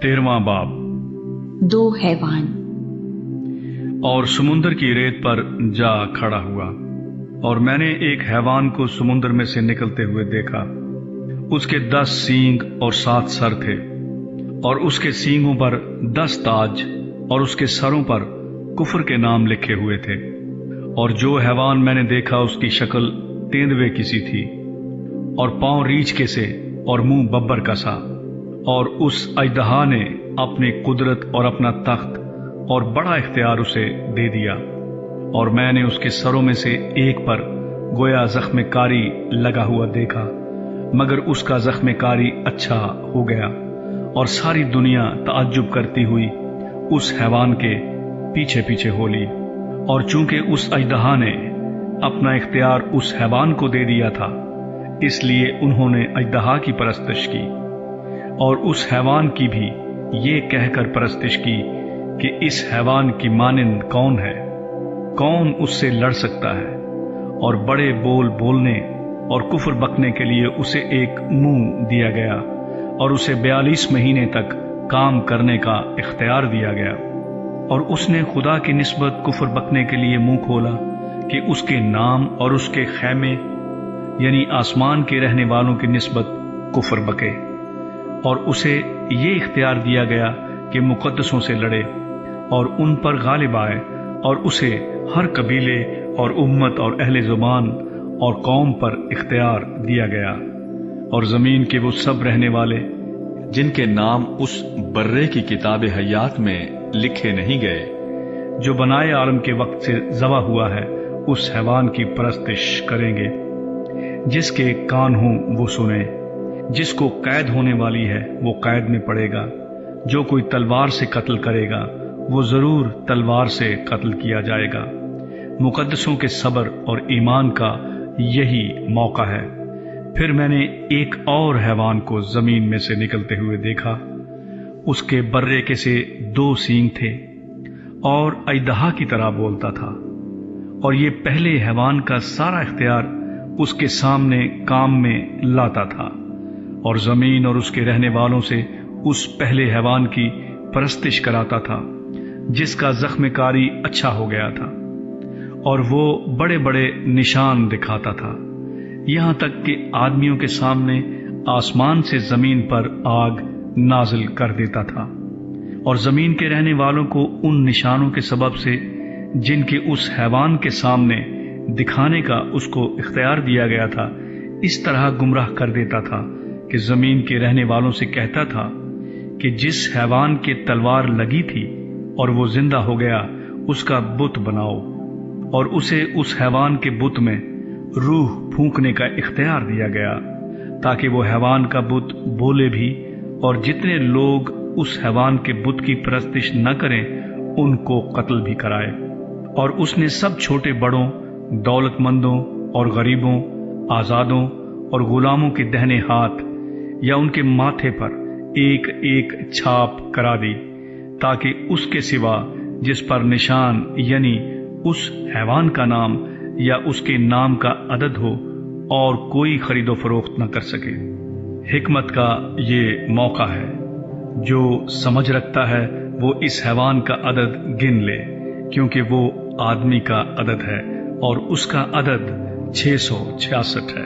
13वां बाब। 2 हैवान। और समुद्र की रेत पर जा खड़ा हुआ, और मैंने एक हैवान को समुद्र में से निकलते हुए देखा। उसके 10 सींग और 7 सर थे, और उसके सींगों पर 10 ताज, और उसके सरों पर कुफर के नाम लिखे हुए थे। और जो हैवान मैंने देखा उसकी शक्ल तेंदुए की सी थी, और पांव रीछ के से, और मुंह बब्बर का सा। और उस अजदहा ने अपनी कुदरत और अपना तख्त और बड़ा इख्तियार उसे दे दिया। और मैंने उसके सरों में से एक पर गोया जख्म कारी लगा हुआ देखा, मगर उसका जख्म कारी अच्छा हो गया। और सारी दुनिया ताज्जुब करती हुई उस हैवान के पीछे पीछे हो ली। और चूंकि उस अजदहा ने अपना इख्तियार उस हैवान को दे दिया था, इसलिए उन्होंने अजदहा की परस्तिश की, और उस हैवान की भी ये कहकर परस्तिश की कि इस हैवान की मानिंद कौन है, कौन उससे लड़ सकता है। और बड़े बोल बोलने और कुफर बकने के लिए उसे एक मुंह दिया गया, और उसे 42 महीने तक काम करने का इख्तियार दिया गया। और उसने खुदा की निस्बत कुफर बकने के लिए मुंह खोला कि उसके नाम और उसके खैमे यानी आसमान के रहने वालों की निस्बत कुफर बके। और उसे ये इख्तियार दिया गया कि मुकद्दसों से लड़े और उन पर गालिब आए। और उसे हर कबीले और उम्मत और अहले ज़ुबान और कौम पर इख्तियार दिया गया। और ज़मीन के वो सब रहने वाले जिनके नाम उस बर्रे की किताब हयात में लिखे नहीं गए, जो बनाए आलम के वक्त से ज़बा हुआ है, उस हैवान की परस्तिश करेंगे। जिसके कान हों वो सुने। जिसको कैद होने वाली है वो कैद में पड़ेगा। जो कोई तलवार से कत्ल करेगा वो जरूर तलवार से कत्ल किया जाएगा। मुकद्दसों के सब्र और ईमान का यही मौका है। फिर मैंने एक और हैवान को जमीन में से निकलते हुए देखा। उसके बर्रे के से 2 सींग थे, और अजदहा की तरह बोलता था। और ये पहले हैवान का सारा इख्तियार उसके सामने काम में लाता था, और जमीन और उसके रहने वालों से उस पहले हैवान की परस्तिश कराता था, जिसका जख्म कारी अच्छा हो गया था। और वो बड़े बड़े निशान दिखाता था, यहां तक कि आदमियों के सामने आसमान से जमीन पर आग नाजिल कर देता था। और जमीन के रहने वालों को उन निशानों के सबब से जिनके उस हैवान के सामने दिखाने का उसको इख्तियार दिया गया था, इस तरह गुमराह कर देता था कि जमीन के रहने वालों से कहता था कि जिस हैवान के तलवार लगी थी और वो जिंदा हो गया, उसका बुत बनाओ। और उसे उस हैवान के बुत में रूह फूंकने का इख्तियार दिया गया, ताकि वो हैवान का बुत बोले भी, और जितने लोग उस हैवान के बुत की परस्तिश न करें उनको कत्ल भी कराए। और उसने सब छोटे बड़ों, दौलतमंदों और गरीबों, आजादों और गुलामों के दहने हाथ या उनके माथे पर एक एक छाप करा दी, ताकि उसके सिवा जिस पर निशान यानी उस हैवान का नाम या उसके नाम का अदद हो, और कोई खरीदो फरोख्त न कर सके। हिकमत का ये मौका है। जो समझ रखता है वो इस हैवान का अदद गिन ले, क्योंकि वो आदमी का अदद है, और उसका अदद 666 है।